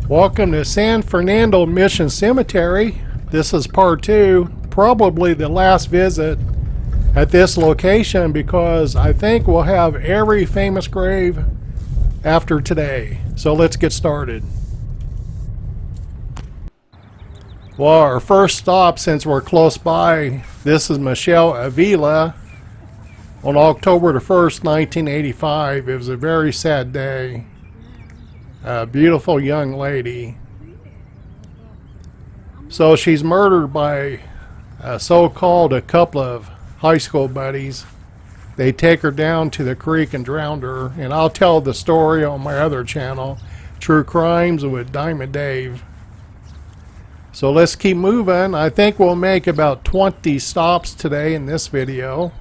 Welcome to San Fernando Mission Cemetery. This is part 2, probably the last visit at this location because I think we'll have every famous grave after today. So let's get started. Well, our first stop, since we're close by, this is Michelle Avila on October the 1st, 1985. It was a very sad day. A beautiful young lady. So she's murdered by a couple of high school buddies. They take her down to the creek and drowned her. And I'll tell the story on my other channel, True Crimes with Diamond Dave. So let's keep moving. I think we'll make about 20 stops today in this video.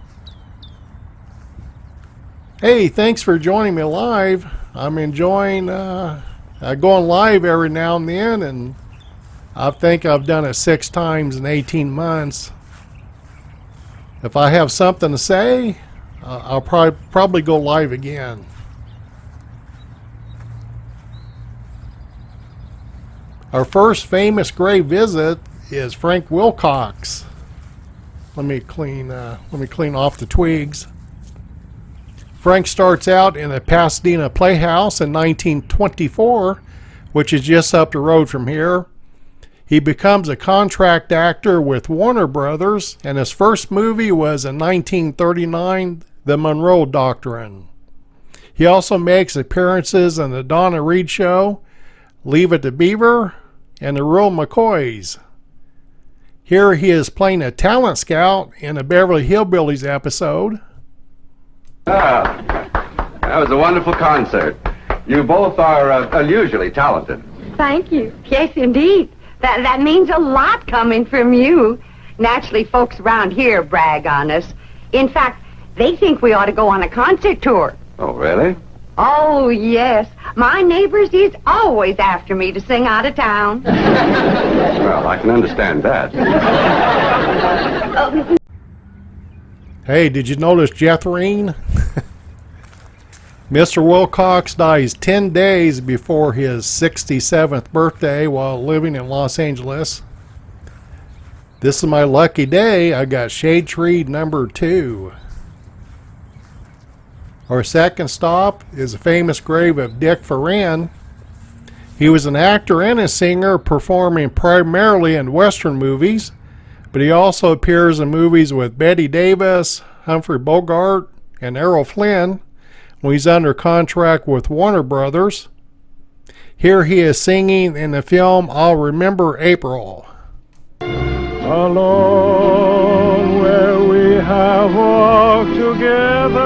Hey, thanks for joining me live. I'm enjoying going live every now and then, and I think I've done it 6 times in 18 months. If I have something to say, I'll probably go live again. Our first famous grave visit is Frank Wilcox. Let me clean off the twigs. Frank starts out in the Pasadena Playhouse in 1924, which is just up the road from here. He becomes a contract actor with Warner Brothers, and his first movie was in 1939, The Monroe Doctrine. He also makes appearances in The Donna Reed Show, Leave It to Beaver, and The Real McCoys. Here he is playing a talent scout in a Beverly Hillbillies episode. That was a wonderful concert. You both are unusually talented. Thank you. Yes, indeed. That means a lot coming from you. Naturally, folks around here brag on us. In fact, they think we ought to go on a concert tour. Oh, really? Oh, yes. My neighbors is always after me to sing out of town. Well, I can understand that. Hey, did you notice Greene? Mr. Wilcox dies 10 days before his 67th birthday while living in Los Angeles. This is my lucky day. I got shade tree number 2. Our second stop is a famous grave of Dick Foran. He was an actor and a singer, performing primarily in Western movies, but he also appears in movies with Bette Davis, Humphrey Bogart, and Errol Flynn when he's under contract with Warner Brothers. Here he is singing in the film I'll Remember April. Alone where we have walked together,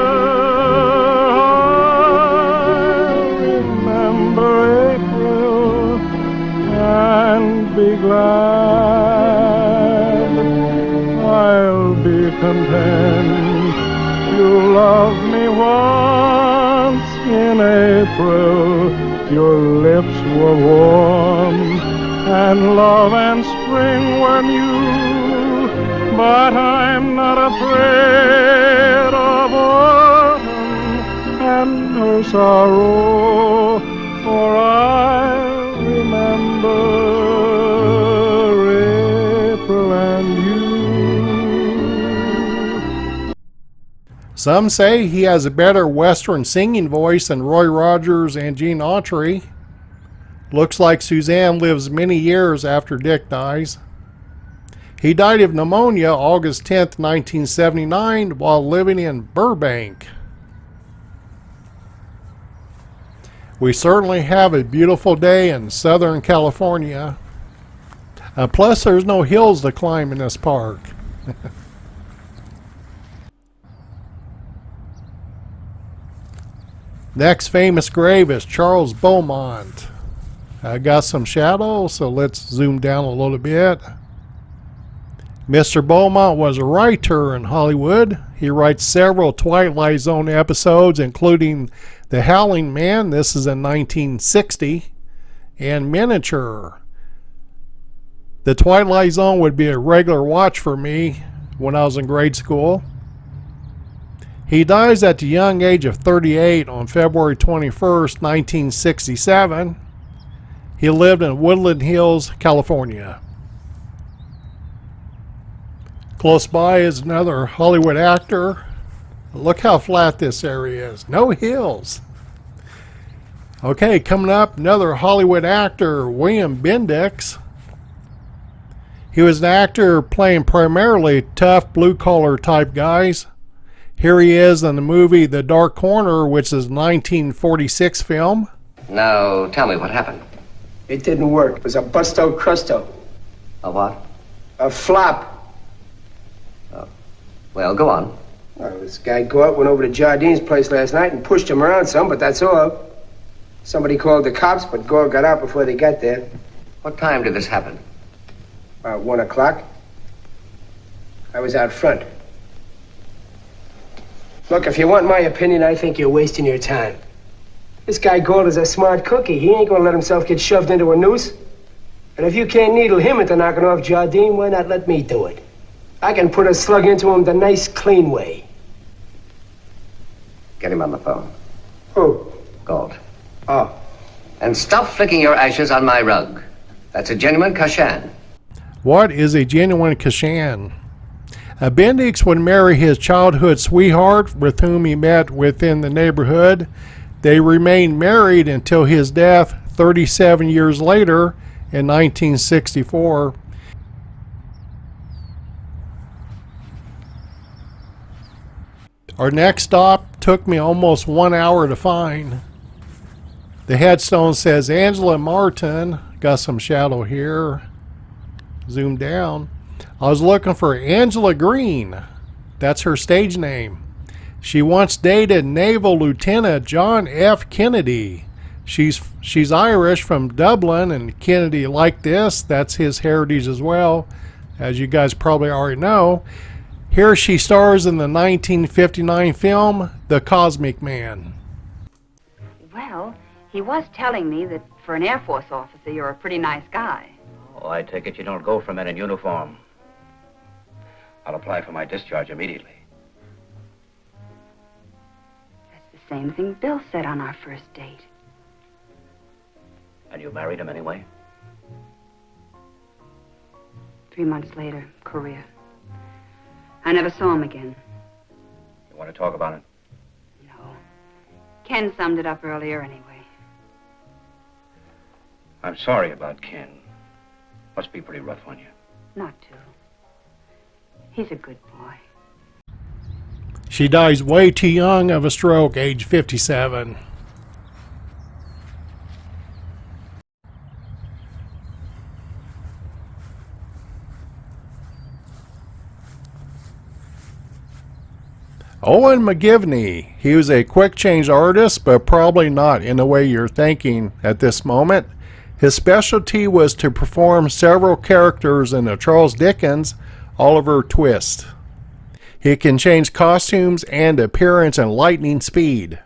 I'll remember April and be glad. I'll be content you loved me once in April. Your lips were warm and love and spring were new. But I'm not afraid of autumn and her sorrow, for I remember April and you. Some say he has a better Western singing voice than Roy Rogers and Gene Autry. Looks like Suzanne lives many years after Dick dies. He died of pneumonia August 10th, 1979, while living in Burbank. We certainly have a beautiful day in Southern California. Plus, there's no hills to climb in this park. Next famous grave is Charles Beaumont. I got some shadow, so let's zoom down a little bit. Mr. Beaumont was a writer in Hollywood. He writes several Twilight Zone episodes, including The Howling Man, this is in 1960, and Miniature. The Twilight Zone would be a regular watch for me when I was in grade school. He dies at the young age of 38 on February 21st, 1967. He lived in Woodland Hills, California. Close by is another Hollywood actor. Look how flat this area is. No hills. Okay, coming up, another Hollywood actor, William Bendix. He was an actor playing primarily tough blue-collar type guys. Here he is in the movie The Dark Corner, which is a 1946 film. Now, tell me what happened. It didn't work. It was a busto crusto. A what? A flop. Oh. Well, go on. Well, this guy Gort went over to Jardine's place last night and pushed him around some, but that's all. Somebody called the cops, but Gore got out before they got there. What time did this happen? About 1 o'clock. I was out front. Look, if you want my opinion, I think you're wasting your time. This guy Gold is a smart cookie. He ain't gonna let himself get shoved into a noose. And if you can't needle him into knocking off Jardine, why not let me do it? I can put a slug into him the nice, clean way. Get him on the phone. Who? Gold. Oh. And stop flicking your ashes on my rug. That's a genuine Kashan. What is a genuine Kashan? Bendix would marry his childhood sweetheart, with whom he met within the neighborhood. They remained married until his death 37 years later in 1964. Our next stop took me almost 1 hour to find. The headstone says Angela Martin. Got some shadow here. Zoom down. I was looking for Angela Greene. That's her stage name. She once dated Naval Lieutenant John F. Kennedy. She's Irish from Dublin, and Kennedy liked this. That's his heritage as well, as you guys probably already know. Here she stars in the 1959 film The Cosmic Man. Well, he was telling me that for an Air Force officer, you're a pretty nice guy. Oh, I take it you don't go for men in uniform. I'll apply for my discharge immediately. That's the same thing Bill said on our first date. And you married him anyway? 3 months later, Korea. I never saw him again. You want to talk about it? No. Ken summed it up earlier anyway. I'm sorry about Ken. Must be pretty rough on you. Not to. He's a good boy. She dies way too young of a stroke, age 57. Owen McGiveney. He was a quick change artist, but probably not in the way you're thinking at this moment. His specialty was to perform several characters in the Charles Dickens Oliver Twist. He can change costumes and appearance in lightning speed.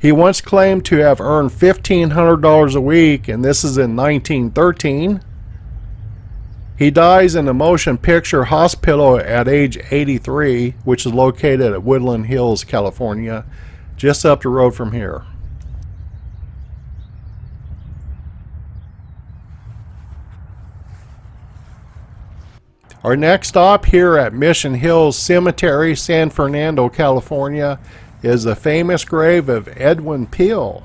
He once claimed to have earned $1,500 a week, and this is in 1913. He dies in a motion picture hospital at age 83, which is located at Woodland Hills, California, just up the road from here. Our next stop here at Mission Hills Cemetery, San Fernando, California, is the famous grave of Edwin Peil.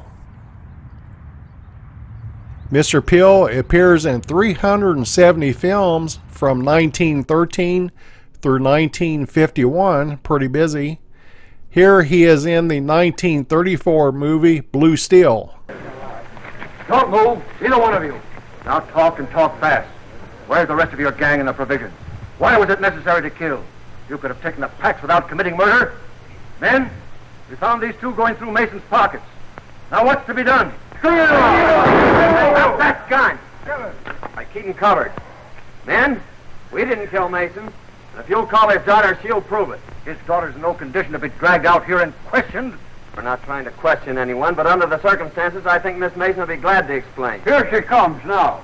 Mr. Peil appears in 370 films from 1913 through 1951, pretty busy. Here he is in the 1934 movie Blue Steel. Don't move, either one of you. Now talk and talk fast. Where's the rest of your gang and the provisions? Why was it necessary to kill? You could have taken the packs without committing murder. Men, We found these two going through Mason's pockets. Now what's to be done? Now that gun! I keep him covered. Men, we didn't kill Mason. And if you'll call his daughter, she'll prove it. His daughter's in no condition to be dragged out here and questioned. We're not trying to question anyone, but under the circumstances, I think Miss Mason will be glad to explain. Here she comes now.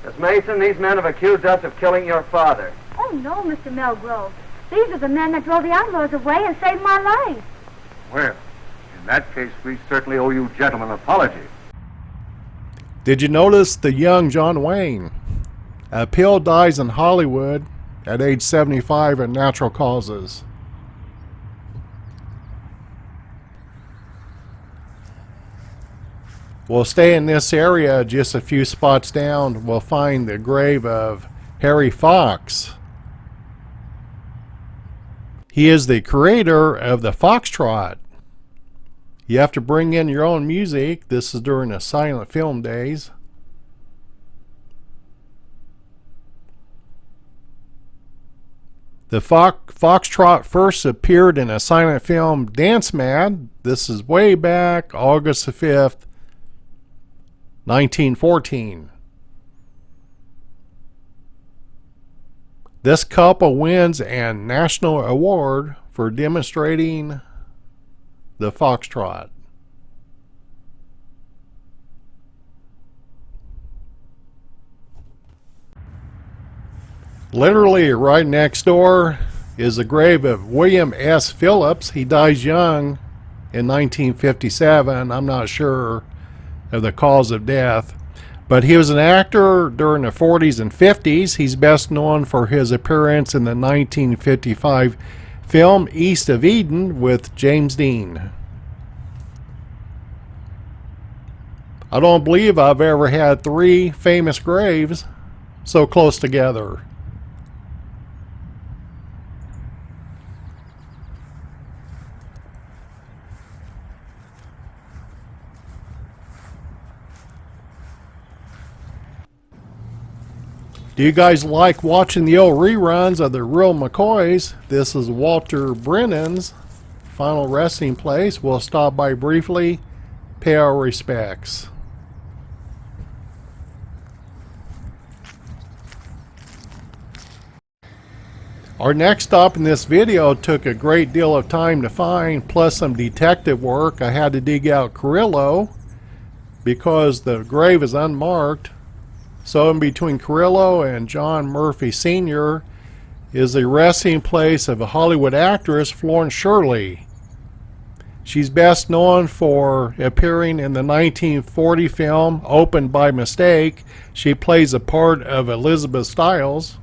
Miss Mason, these men have accused us of killing your father. Oh, no, Mr. Melgrove. These are the men that drove the outlaws away and saved my life. Well, in that case, we certainly owe you gentlemen an apology. Did you notice the young John Wayne? Peil dies in Hollywood at age 75 of natural causes. We'll stay in this area. Just a few spots down, we'll find the grave of Harry Fox. He is the creator of the Fox Trot. You have to bring in your own music. This is during the silent film days. The Fox Trot first appeared in a silent film, Dance Mad. This is way back, August the 5th, 1914. This couple wins an national award for demonstrating the foxtrot. Literally right next door is the grave of William S. Phillips. He dies young in 1957. I'm not sure of the cause of death, but he was an actor during the 40s and 50s. He's best known for his appearance in the 1955 film East of Eden with James Dean. I don't believe I've ever had three famous graves so close together. Do you guys like watching the old reruns of the Real McCoys? This is Walter Brennan's final resting place. We'll stop by briefly, pay our respects. Our next stop in this video took a great deal of time to find, plus some detective work. I had to dig out Carrillo because the grave is unmarked. So in between Carrillo and John Murphy Sr. is the resting place of a Hollywood actress, Florence Shirley. She's best known for appearing in the 1940 film Open by Mistake. She plays the part of Elizabeth Stiles.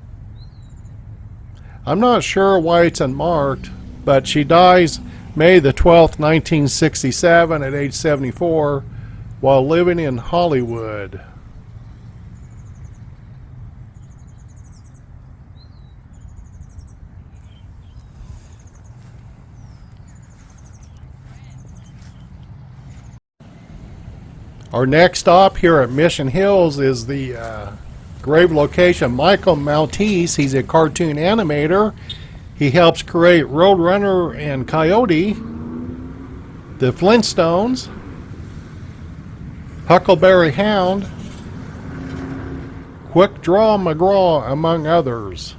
I'm not sure why it's unmarked, but she dies May the 12th, 1967 at age 74 while living in Hollywood. Our next stop here at Mission Hills is the grave location Michael Maltese. He's a cartoon animator. He helps create Roadrunner and Coyote, the Flintstones, Huckleberry Hound, Quick Draw McGraw, among others.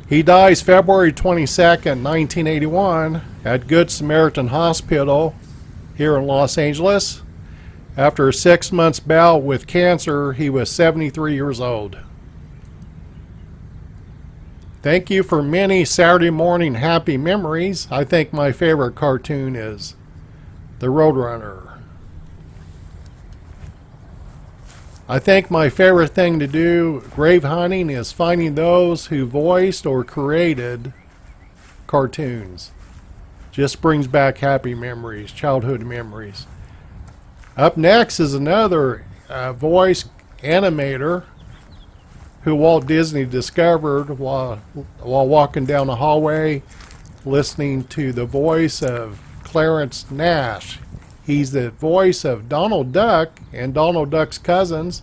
He dies February 22nd, 1981 at Good Samaritan Hospital here in Los Angeles. After a 6 months bout with cancer, he was 73 years old. Thank you for many Saturday morning happy memories. I think my favorite cartoon is The Roadrunner. I think my favorite thing to do grave hunting is finding those who voiced or created cartoons. Just brings back happy memories, childhood memories. Up next is another voice animator who Walt Disney discovered while walking down the hallway listening to the voice of Clarence Nash. He's the voice of Donald Duck and Donald Duck's cousins.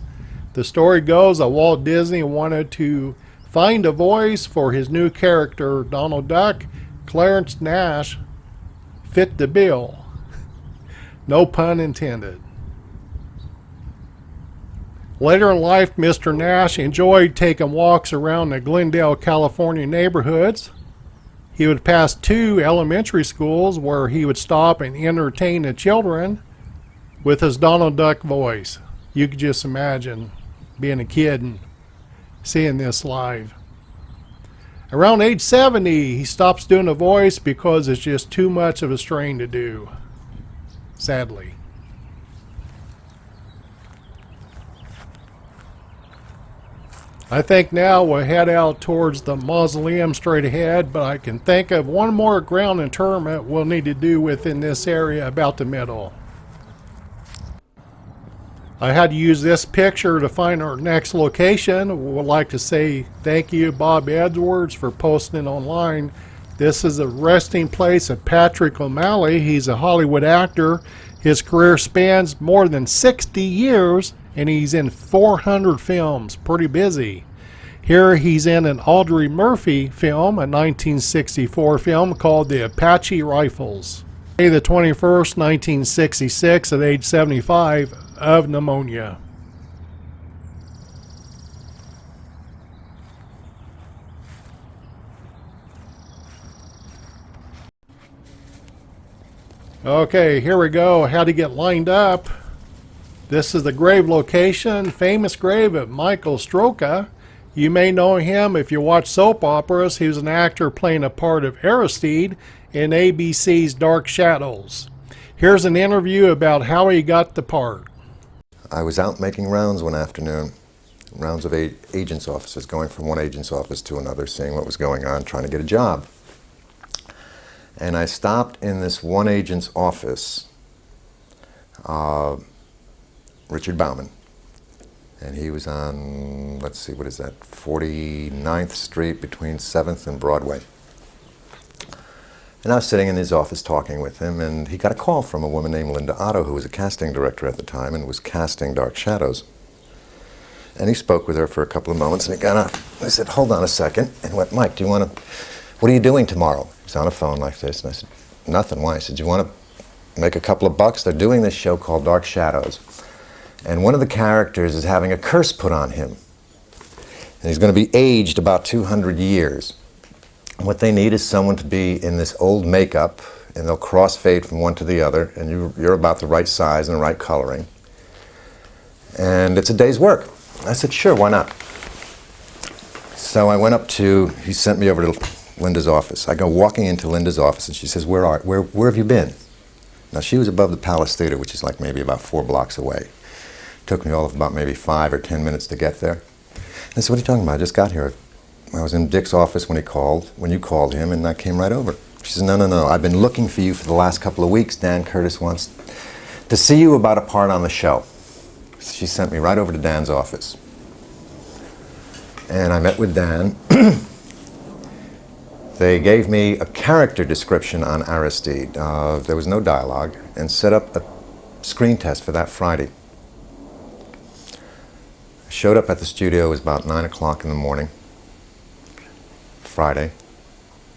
The story goes that Walt Disney wanted to find a voice for his new character, Donald Duck. Clarence Nash fit the bill. No pun intended. Later in life, Mr. Nash enjoyed taking walks around the Glendale, California neighborhoods. He would pass 2 elementary schools where he would stop and entertain the children with his Donald Duck voice. You could just imagine being a kid and seeing this live. Around age 70, he stops doing the voice because it's just too much of a strain to do, sadly. I think now we'll head out towards the mausoleum straight ahead, but I can think of one more ground interment we'll need to do within this area about the middle. I had to use this picture to find our next location. Would like to say thank you, Bob Edwards, for posting it online. This is the resting place of Patrick O'Malley. He's a Hollywood actor. His career spans more than 60 years, and he's in 400 films. Pretty busy. Here he's in an Audrey Murphy film, a 1964 film called The Apache Rifles. May the 21st, 1966, at age 75 of pneumonia. Okay, here we go. How to get lined up. This is the grave location, famous grave of Michael Stroka. You may know him if you watch soap operas. He was an actor playing a part of Aristide in ABC's Dark Shadows. Here's an interview about how he got the part. I was out making rounds one afternoon, rounds of agents' offices, going from one agent's office to another, seeing what was going on, trying to get a job. And I stopped in this one agent's office, Richard Bauman, and he was on, let's see, what is that, 49th Street between 7th and Broadway. And I was sitting in his office talking with him, and he got a call from a woman named Linda Otto, who was a casting director at the time and was casting Dark Shadows. And he spoke with her for a couple of moments, and he got up. I said, hold on a second, and went, Mike, do you want to, what are you doing tomorrow? He's on a phone like this, and I said, nothing. Why? He said, you want to make a couple of bucks? They're doing this show called Dark Shadows, and one of the characters is having a curse put on him. And he's going to be aged about 200 years. What they need is someone to be in this old makeup, and they'll crossfade from one to the other, and you're about the right size and the right coloring. And it's a day's work. I said, sure, why not? So I went up to, he sent me over to Linda's office. I go walking into Linda's office, and she says, where have you been? Now, she was above the Palace Theater, which is like maybe about 4 blocks away. It took me all of about maybe 5 or 10 minutes to get there. I said, what are you talking about? I just got here. I was in Dick's office when you called him, and I came right over. She says, no, I've been looking for you for the last couple of weeks. Dan Curtis wants to see you about a part on the show. So she sent me right over to Dan's office. And I met with Dan. They gave me a character description on Aristide. There was no dialogue, and set up a screen test for that Friday. I showed up at the studio. It was about 9 o'clock in the morning. Friday.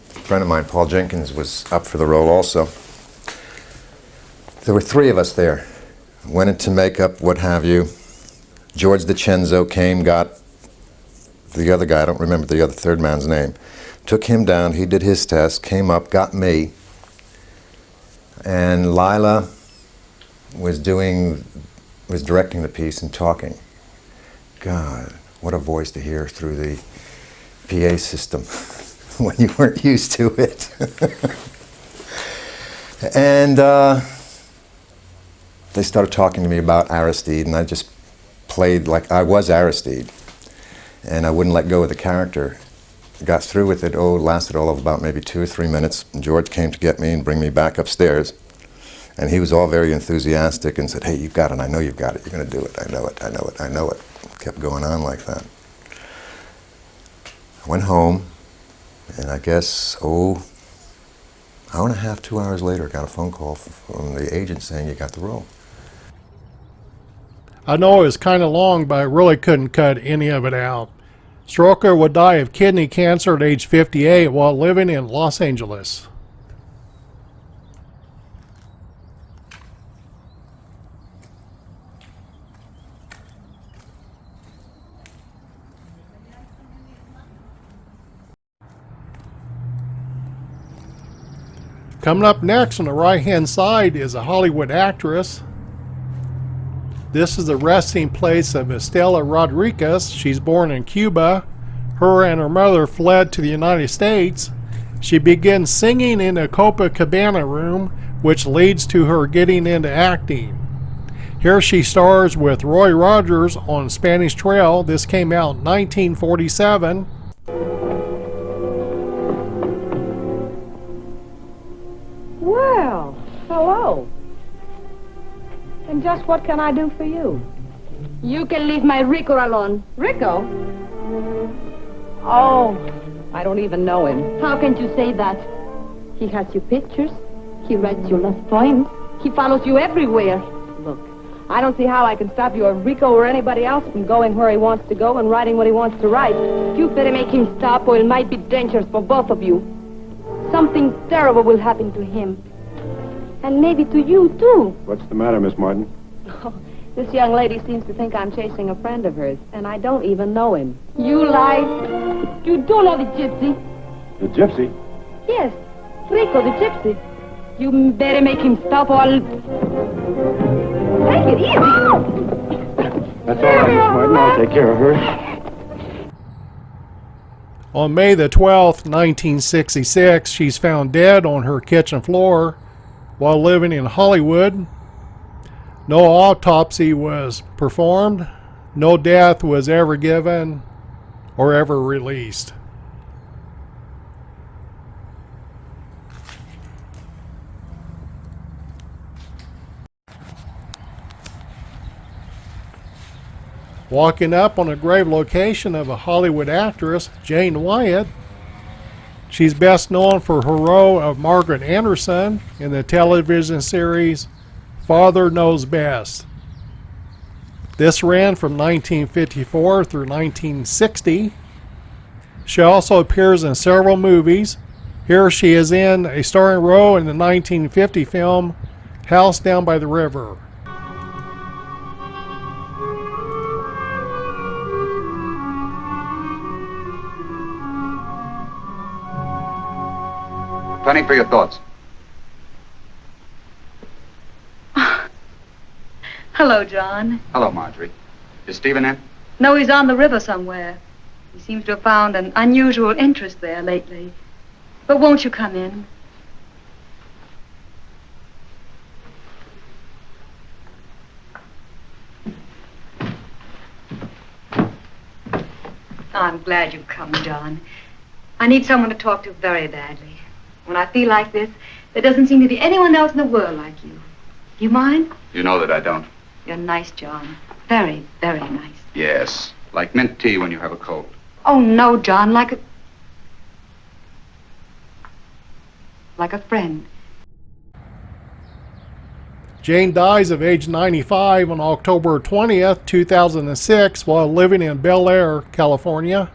A friend of mine, Paul Jenkins, was up for the role also. There were 3 of us there. Went into makeup, what have you. George DiCenzo came, got the other guy, I don't remember the other third man's name, took him down, he did his test, came up, got me. And Lila was directing the piece and talking. God, what a voice to hear through the PA system when you weren't used to it. And they started talking to me about Aristide, and I just played like I was Aristide, and I wouldn't let go of the character. Got through with it. Lasted all of about maybe 2 or 3 minutes. And George came to get me and bring me back upstairs, and he was all very enthusiastic and said, hey, you've got it, I know you've got it, you're going to do it, I know it, I know it, I know it. Kept going on like that. I went home, and I guess, hour and a half, 2 hours later, I got a phone call from the agent saying you got the role. I know it was kind of long, but I really couldn't cut any of it out. Stroka would die of kidney cancer at age 58 while living in Los Angeles. Coming up next on the right-hand side is a Hollywood actress. This is the resting place of Estela Rodriguez. She's born in Cuba. Her and her mother fled to the United States. She begins singing in a Copacabana room, which leads to her getting into acting. Here she stars with Roy Rogers on Spanish Trail. This came out in 1947. Well, hello. And just what can I do for you? You can leave my Rico alone. Rico? Oh, I don't even know him. How can you say that? He has your pictures. He writes your love poems. He follows you everywhere. Look, I don't see how I can stop you or Rico or anybody else from going where he wants to go and writing what he wants to write. You better make him stop or it might be dangerous for both of you. Something terrible will happen to him. And maybe to you, too. What's the matter, Miss Martin? Oh, this young lady seems to think I'm chasing a friend of hers, and I don't even know him. You lie. You do know the gypsy. The gypsy? Yes, Rico, the gypsy. You better make him stop or I'll... Take it easy. That's all right, Miss Martin. I'll take care of her. On May the 12th, 1966, she's found dead on her kitchen floor while living in Hollywood. No autopsy was performed. No death was ever given or ever released. Walking up on a grave location of a Hollywood actress, Jane Wyatt. She's best known for her role of Margaret Anderson in the television series Father Knows Best. This ran from 1954 through 1960. She also appears in several movies. Here she is in a starring role in the 1950 film House Down by the River. Planning for your thoughts. Hello, John. Hello, Marjorie. Is Stephen in? No, he's on the river somewhere. He seems to have found an unusual interest there lately. But won't you come in? I'm glad you've come, John. I need someone to talk to very badly. When I feel like this, there doesn't seem to be anyone else in the world like you. You mind? You know that I don't. You're nice, John. Very, very nice. Yes. Like mint tea when you have a cold. Oh, no, John, like a friend. Jane dies of age 95 on October 20th, 2006, while living in Bel Air, California.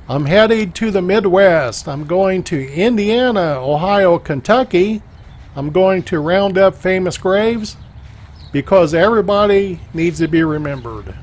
I'm headed to the Midwest. I'm going to Indiana, Ohio, Kentucky. I'm going to round up famous graves because everybody needs to be remembered.